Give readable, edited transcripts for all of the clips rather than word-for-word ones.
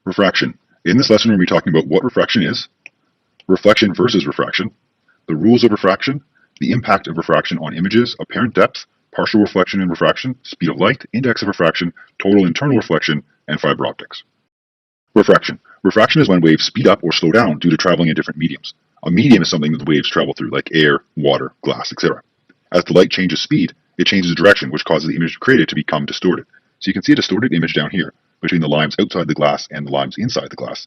Refraction. In this lesson, we're going to be talking about what refraction is, reflection versus refraction, the rules of refraction, the impact of refraction on images, apparent depth, partial reflection and refraction, speed of light, index of refraction, total internal reflection, and fiber optics. Refraction. Refraction is when waves speed up or slow down due to traveling in different mediums. A medium is something that the waves travel through, like air, water, glass, etc. As the light changes speed, it changes direction, which causes the image created to become distorted. So you can see a distorted image down here between the lines outside the glass and the lines inside the glass.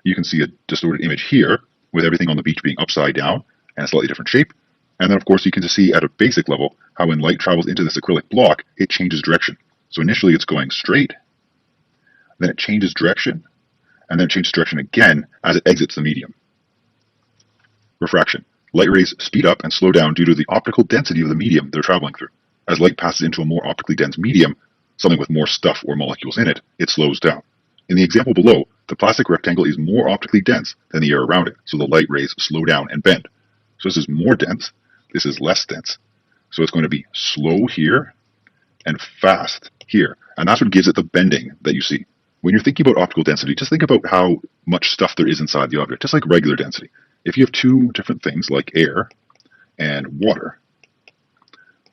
You can see a distorted image here with everything on the beach being upside down and a slightly different shape. And then, of course, you can just see at a basic level how when light travels into this acrylic block, it changes direction. So initially it's going straight, then it changes direction, and then it changes direction again as it exits the medium. Refraction. Light rays speed up and slow down due to the optical density of the medium they're traveling through. As light passes into a more optically dense medium, something with more stuff or molecules in it, it slows down. In the example below, the plastic rectangle is more optically dense than the air around it, so the light rays slow down and bend. So this is more dense, this is less dense. So it's going to be slow here and fast here. And that's what gives it the bending that you see. When you're thinking about optical density, just think about how much stuff there is inside the object, just like regular density. If you have two different things like air and water,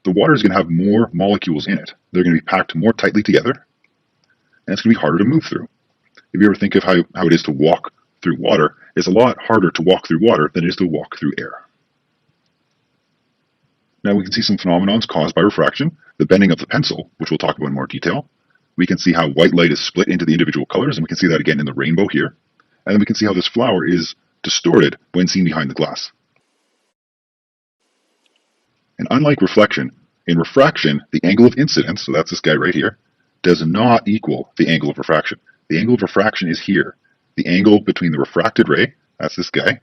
the water is going to have more molecules in it. They're going to be packed more tightly together, and it's going to be harder to move through. If you ever think of how it is to walk through water, it's a lot harder to walk through water than it is to walk through air. Now we can see some phenomena caused by refraction, the bending of the pencil, which we'll talk about in more detail. We can see how white light is split into the individual colors, and we can see that again in the rainbow here. And then we can see how this flower is distorted when seen behind the glass. And unlike reflection, in refraction, the angle of incidence, so that's this guy right here, does not equal the angle of refraction. The angle of refraction is here. The angle between the refracted ray, that's this guy,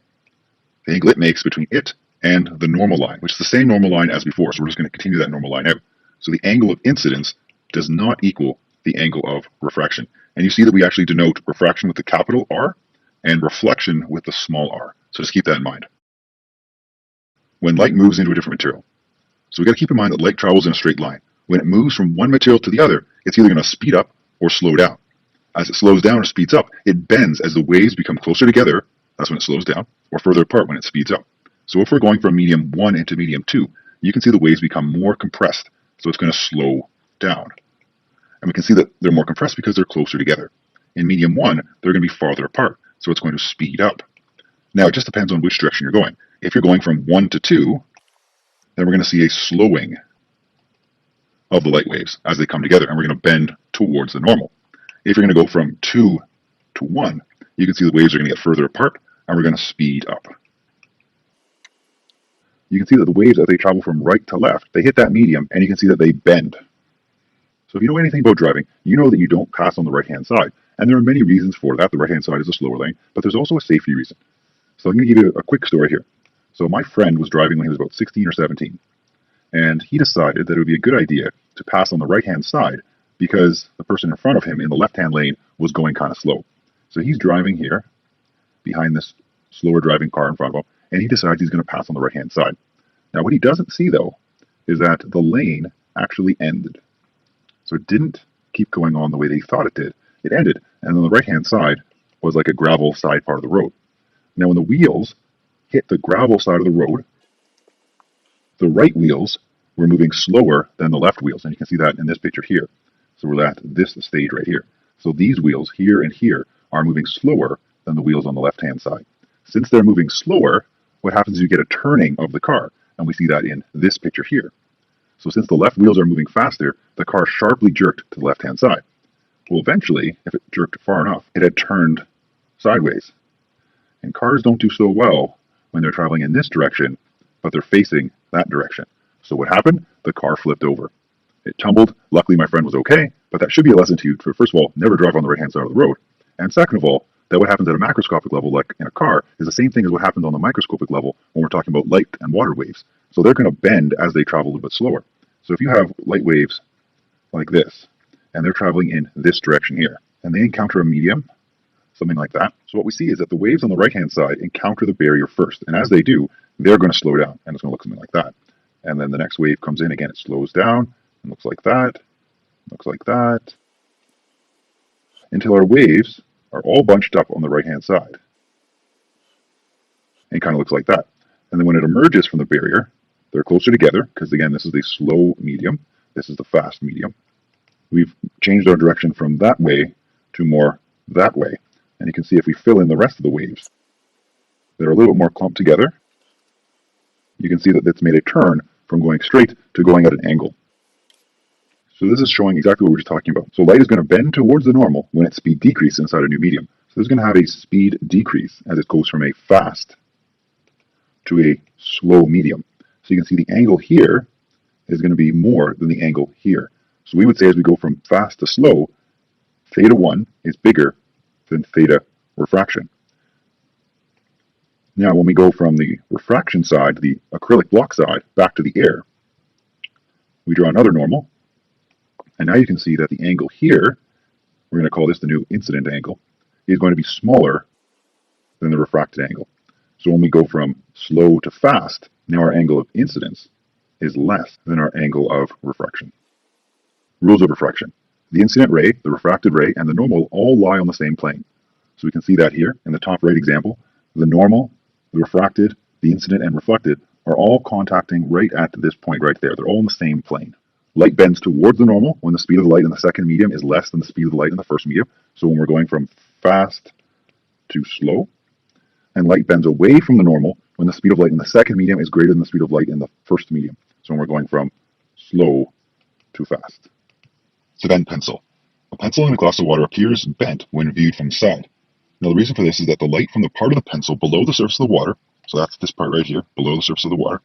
the angle it makes between it and the normal line, which is the same normal line as before, so we're just going to continue that normal line out. So the angle of incidence does not equal the angle of refraction. And you see that we actually denote refraction with the capital R and reflection with the small r. So just keep that in mind. When light moves into a different material. So we've got to keep in mind that light travels in a straight line. When it moves from one material to the other, it's either going to speed up or slow down. As it slows down or speeds up, it bends as the waves become closer together, that's when it slows down, or further apart when it speeds up. So if we're going from medium 1 into medium 2, you can see the waves become more compressed, so it's going to slow down. And we can see that they're more compressed because they're closer together. In medium 1, they're going to be farther apart, so it's going to speed up. Now, it just depends on which direction you're going. If you're going from 1 to 2, then we're going to see a slowing of the light waves as they come together, and we're going to bend towards the normal. If you're going to go from 2 to 1, you can see the waves are going to get further apart, and we're going to speed up. You can see that the waves, as they travel from right to left, they hit that medium, and you can see that they bend. So if you know anything about driving, you know that you don't pass on the right-hand side. And there are many reasons for that. The right-hand side is a slower lane, but there's also a safety reason. So I'm going to give you a quick story here. So my friend was driving when he was about 16 or 17, and he decided that it would be a good idea to pass on the right-hand side because the person in front of him in the left-hand lane was going kind of slow. So he's driving here behind this slower driving car in front of him, and he decides he's going to pass on the right-hand side. Now what he doesn't see, though, is that the lane actually ended. So it didn't keep going on the way they thought it did. It ended, and on the right-hand side was like a gravel side part of the road. Now when the wheels hit the gravel side of the road, the right wheels were moving slower than the left wheels, and you can see that in this picture here. So we're at this stage right here. So these wheels here and here are moving slower than the wheels on the left-hand side. Since they're moving slower, what happens is you get a turning of the car, and we see that in this picture here. So since the left wheels are moving faster, the car sharply jerked to the left-hand side. Well, eventually, if it jerked far enough, it had turned sideways. And cars don't do so well when they're traveling in this direction, but they're facing that direction. So what happened? The car flipped over. It tumbled. Luckily, my friend was okay, but that should be a lesson to you for, first of all, never drive on the right-hand side of the road. And second of all, that what happens at a macroscopic level, like in a car, is the same thing as what happens on the microscopic level when we're talking about light and water waves. So they're going to bend as they travel a little bit slower. So if you have light waves like this, and they're traveling in this direction here, and they encounter a medium, something like that. So what we see is that the waves on the right-hand side encounter the barrier first, and as they do, they're going to slow down, and it's going to look something like that. And then the next wave comes in, again, it slows down, and looks like that, until our waves are all bunched up on the right-hand side and kind of looks like that. And then when it emerges from the barrier, they're closer together because, again, this is the slow medium. This is the fast medium. We've changed our direction from that way to more that way. And you can see if we fill in the rest of the waves that are a little bit more clumped together, you can see that it's made a turn from going straight to going at an angle. So this is showing exactly what we were just talking about. So light is going to bend towards the normal when its speed decreases inside a new medium. So this is going to have a speed decrease as it goes from a fast to a slow medium. So you can see the angle here is going to be more than the angle here. So we would say as we go from fast to slow, theta 1 is bigger than theta refraction. Now when we go from the refraction side, the acrylic block side, back to the air, we draw another normal. And now you can see that the angle here, we're going to call this the new incident angle, is going to be smaller than the refracted angle. So when we go from slow to fast, now our angle of incidence is less than our angle of refraction. Rules of refraction. The incident ray, the refracted ray, and the normal all lie on the same plane. So we can see that here in the top right example. The normal, the refracted, the incident, and reflected are all contacting right at this point right there. They're all in the same plane. Light bends towards the normal when the speed of the light in the second medium is less than the speed of the light in the first medium. So when we're going from fast to slow, and light bends away from the normal when the speed of light in the second medium is greater than the speed of light in the first medium. So when we're going from slow to fast. To bend pencil. A pencil in a glass of water appears bent when viewed from the side. Now the reason for this is that the light from the part of the pencil below the surface of the water, so that's this part right here, below the surface of the water,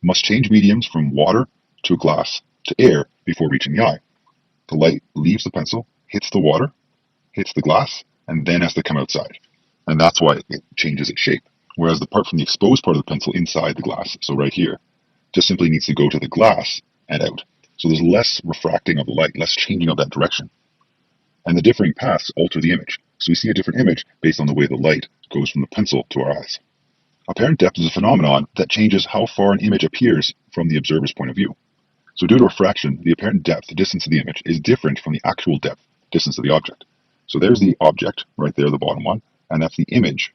must change mediums from water to glass to air before reaching the eye. The light leaves the pencil, hits the water, hits the glass, and then has to come outside. And that's why it changes its shape. Whereas the part from the exposed part of the pencil inside the glass, so right here, just simply needs to go to the glass and out. So there's less refracting of the light, less changing of that direction. And the differing paths alter the image. So we see a different image based on the way the light goes from the pencil to our eyes. Apparent depth is a phenomenon that changes how far an image appears from the observer's point of view. So due to refraction, the apparent depth, the distance of the image, is different from the actual depth, distance of the object. So there's the object right there, the bottom one, and that's the image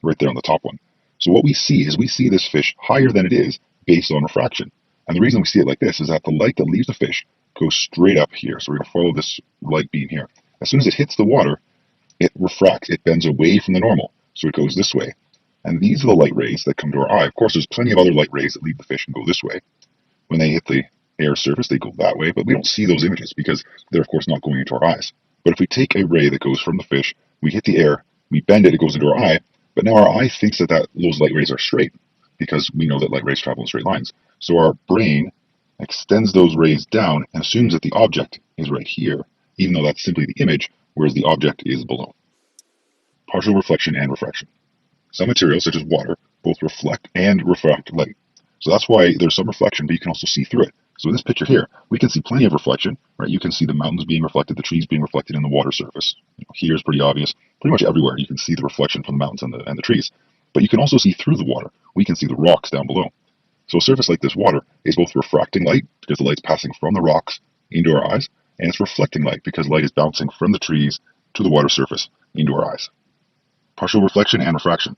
right there on the top one. So what we see is we see this fish higher than it is based on refraction. And the reason we see it like this is that the light that leaves the fish goes straight up here. So we're going to follow this light beam here. As soon as it hits the water, it refracts, it bends away from the normal. So it goes this way. And these are the light rays that come to our eye. Of course, there's plenty of other light rays that leave the fish and go this way. When they hit the air surface, they go that way, but we don't see those images because they're, of course, not going into our eyes. But if we take a ray that goes from the fish, we hit the air, we bend it, it goes into our eye, but now our eye thinks that those light rays are straight because we know that light rays travel in straight lines. So our brain extends those rays down and assumes that the object is right here, even though that's simply the image, whereas the object is below. Partial reflection and refraction. Some materials, such as water, both reflect and refract light. So that's why there's some reflection, but you can also see through it. So in this picture here, we can see plenty of reflection, right? You can see the mountains being reflected, the trees being reflected in the water surface. Here is pretty obvious. Pretty much everywhere you can see the reflection from the mountains and the trees. But you can also see through the water. We can see the rocks down below. So a surface like this water is both refracting light, because the light's passing from the rocks into our eyes, and it's reflecting light, because light is bouncing from the trees to the water surface into our eyes. Partial reflection and refraction.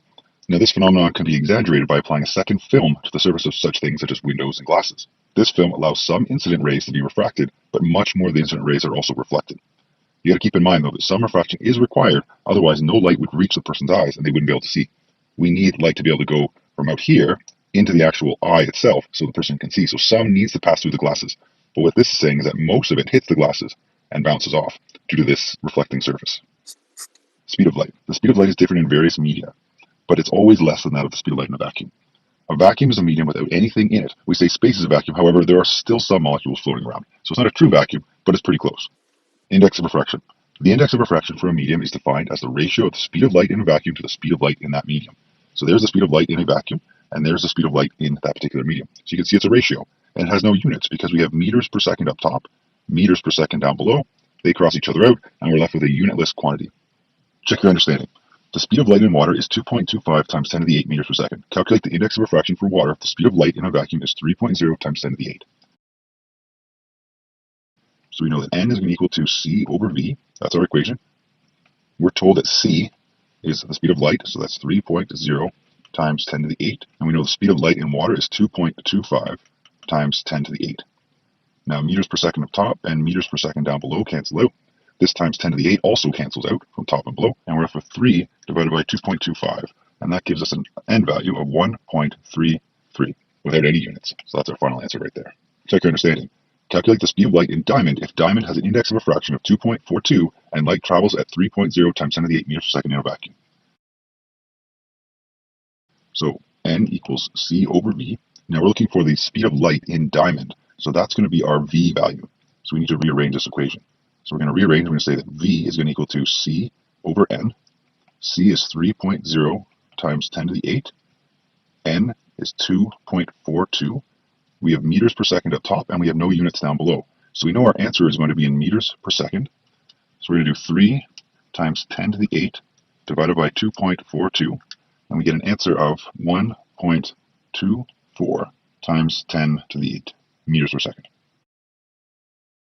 Now this phenomenon can be exaggerated by applying a second film to the surface of such things such as windows and glasses. This film allows some incident rays to be refracted, but much more of the incident rays are also reflected. You got to keep in mind though that some refraction is required, otherwise no light would reach the person's eyes and they wouldn't be able to see. We need light to be able to go from out here into the actual eye itself so the person can see. So some needs to pass through the glasses. But what this is saying is that most of it hits the glasses and bounces off due to this reflecting surface. Speed of light. The speed of light is different in various media, but it's always less than that of the speed of light in a vacuum. A vacuum is a medium without anything in it. We say space is a vacuum, however, there are still some molecules floating around. So it's not a true vacuum, but it's pretty close. Index of refraction. The index of refraction for a medium is defined as the ratio of the speed of light in a vacuum to the speed of light in that medium. So there's the speed of light in a vacuum, and there's the speed of light in that particular medium. So you can see it's a ratio, and it has no units because we have meters per second up top, meters per second down below. They cross each other out, and we're left with a unitless quantity. Check your understanding. The speed of light in water is 2.25 times 10 to the 8 meters per second. Calculate the index of refraction for water. The speed of light in a vacuum is 3.0 times 10 to the 8. So we know that N is going to equal to C over V. That's our equation. We're told that c is the speed of light, so that's 3.0 times 10 to the 8. And we know the speed of light in water is 2.25 times 10 to the 8. Now meters per second up top and meters per second down below cancel out. This times 10 to the 8 also cancels out from top and below, and we're left with 3 divided by 2.25, and that gives us an end value of 1.33 without any units. So that's our final answer right there. Check your understanding. Calculate the speed of light in diamond if diamond has an index of refraction of 2.42 and light travels at 3.0 times 10 to the 8 meters per second in a vacuum. So N equals C over V. Now we're looking for the speed of light in diamond, so that's going to be our V value. So we need to rearrange this equation. So we're going to rearrange. We're going to say that V is going to equal to C over N. C is 3.0 times 10 to the 8. N is 2.42. We have meters per second up top, and we have no units down below. So we know our answer is going to be in meters per second. So we're going to do 3 times 10 to the 8 divided by 2.42, and we get an answer of 1.24 times 10 to the 8 meters per second.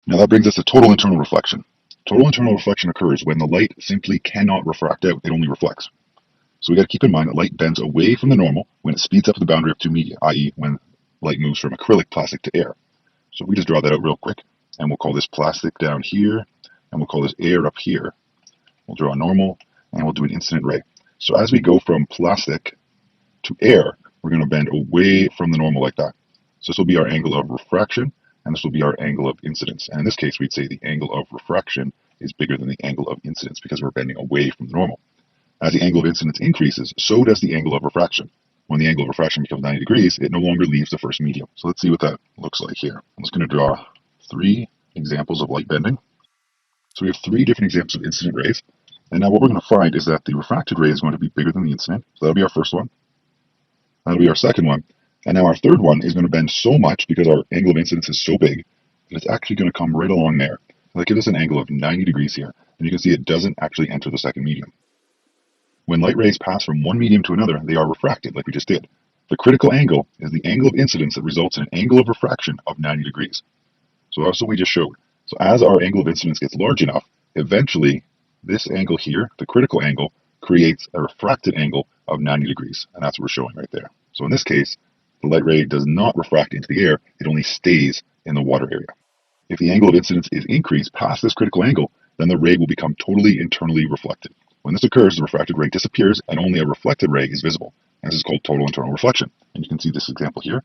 Now that brings us to total internal reflection. Total internal reflection occurs when the light simply cannot refract out, it only reflects. So we got to keep in mind that light bends away from the normal when it speeds up at the boundary of two media, i.e. when light moves from acrylic plastic to air. So we just draw that out real quick, and we'll call this plastic down here, and we'll call this air up here. We'll draw a normal, and we'll do an incident ray. So as we go from plastic to air, we're going to bend away from the normal like that. So this will be our angle of refraction, and this will be our angle of incidence. And in this case, we'd say the angle of refraction is bigger than the angle of incidence because we're bending away from the normal. As the angle of incidence increases, so does the angle of refraction. When the angle of refraction becomes 90 degrees, it no longer leaves the first medium. So let's see what that looks like here. I'm just going to draw 3 examples of light bending. So we have 3 different examples of incident rays. And now what we're going to find is that the refracted ray is going to be bigger than the incident. So that'll be our first one. That'll be our second one. And now our third one is going to bend so much because our angle of incidence is so big that it's actually going to come right along there. So that gives us an angle of 90 degrees here. And you can see it doesn't actually enter the second medium. When light rays pass from one medium to another, they are refracted like we just did. The critical angle is the angle of incidence that results in an angle of refraction of 90 degrees. So that's what we just showed. So as our angle of incidence gets large enough, eventually this angle here, the critical angle, creates a refracted angle of 90 degrees. And that's what we're showing right there. So in this case, the light ray does not refract into the air, it only stays in the water area. If the angle of incidence is increased past this critical angle, then the ray will become totally internally reflected. When this occurs, the refracted ray disappears and only a reflected ray is visible. And this is called total internal reflection. And you can see this example here.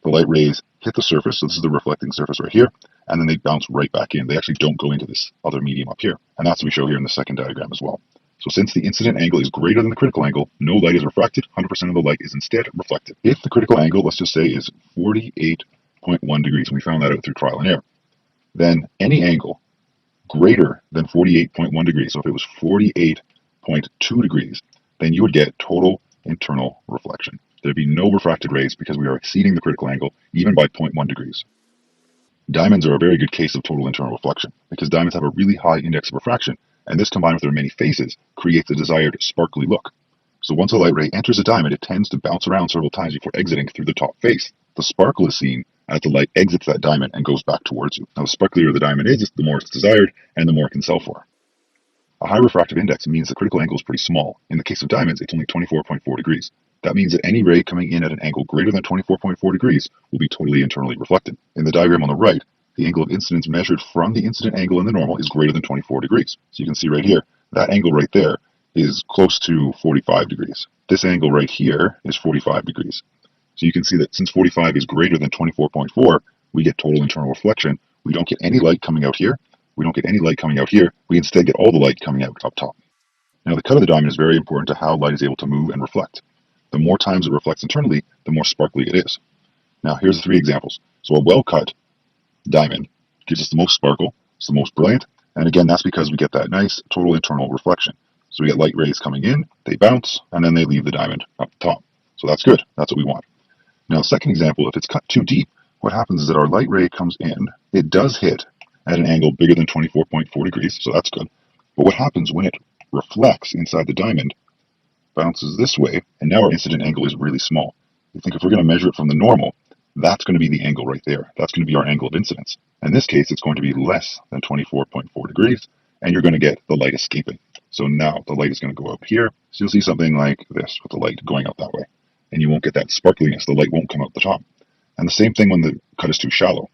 The light rays hit the surface, so this is the reflecting surface right here, and then they bounce right back in. They actually don't go into this other medium up here. And that's what we show here in the second diagram as well. So since the incident angle is greater than the critical angle, no light is refracted, 100% of the light is instead reflected. If the critical angle, let's just say, is 48.1 degrees, and we found that out through trial and error, then any angle greater than 48.1 degrees, so if it was 48.2 degrees, then you would get total internal reflection. There'd be no refracted rays because we are exceeding the critical angle even by 0.1 degrees. Diamonds are a very good case of total internal reflection because diamonds have a really high index of refraction, and this combined with their many faces creates the desired sparkly look. So once a light ray enters a diamond, it tends to bounce around several times before exiting through the top face. The sparkle is seen as the light exits that diamond and goes back towards you. Now the sparklier the diamond is, the more it's desired and the more it can sell for. A high refractive index means the critical angle is pretty small. In the case of diamonds, it's only 24.4 degrees. That means that any ray coming in at an angle greater than 24.4 degrees will be totally internally reflected. In the diagram on the right, the angle of incidence measured from the incident angle in the normal is greater than 24 degrees. So you can see right here, that angle right there is close to 45 degrees. This angle right here is 45 degrees. So you can see that since 45 is greater than 24.4, we get total internal reflection. We don't get any light coming out here. We don't get any light coming out here. We instead get all the light coming out up top. Now the cut of the diamond is very important to how light is able to move and reflect. The more times it reflects internally, the more sparkly it is. Now here's the 3 examples. So a well-cut diamond gives us the most sparkle, it's the most brilliant, and again that's because we get that nice total internal reflection. So we get light rays coming in, they bounce, and then they leave the diamond up top. So that's good, that's what we want. Now the second example, if it's cut too deep, what happens is that our light ray comes in, it does hit at an angle bigger than 24.4 degrees, so that's good. But what happens when it reflects inside the diamond, bounces this way, and now our incident angle is really small. You think if we're going to measure it from the normal, that's going to be the angle right there. That's going to be our angle of incidence. In this case, it's going to be less than 24.4 degrees, and you're going to get the light escaping. So now the light is going to go up here. So you'll see something like this with the light going out that way. And you won't get that sparkliness. The light won't come out the top. And the same thing when the cut is too shallow.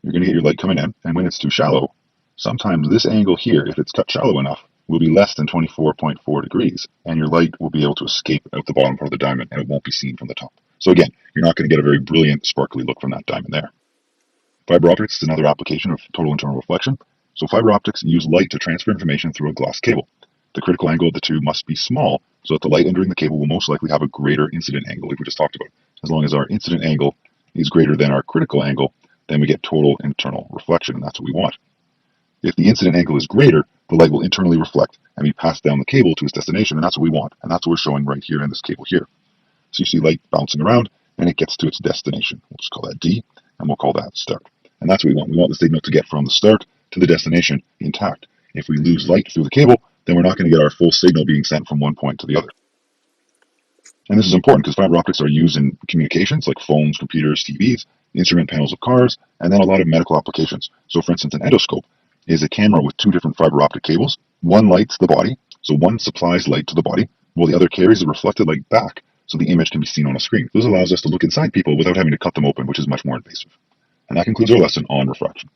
You're going to get your light coming in, and when it's too shallow, sometimes this angle here, if it's cut shallow enough, will be less than 24.4 degrees, and your light will be able to escape out the bottom part of the diamond, and it won't be seen from the top. So again, you're not going to get a very brilliant, sparkly look from that diamond there. Fiber optics is another application of total internal reflection. So fiber optics use light to transfer information through a glass cable. The critical angle of the two must be small, so that the light entering the cable will most likely have a greater incident angle, like we just talked about. As long as our incident angle is greater than our critical angle, then we get total internal reflection, and that's what we want. If the incident angle is greater, the light will internally reflect and be passed down the cable to its destination, and that's what we want. And that's what we're showing right here in this cable here. So you see light bouncing around, and it gets to its destination. We'll just call that D, and we'll call that start. And that's what we want. We want the signal to get from the start to the destination intact. If we lose light through the cable, then we're not going to get our full signal being sent from one point to the other. And this is important because fiber optics are used in communications like phones, computers, TVs, instrument panels of cars, and then a lot of medical applications. So for instance, an endoscope is a camera with two different fiber optic cables. One lights the body, so one supplies light to the body, while the other carries the reflected light back, so the image can be seen on a screen. This allows us to look inside people without having to cut them open, which is much more invasive. And that concludes our lesson on refraction.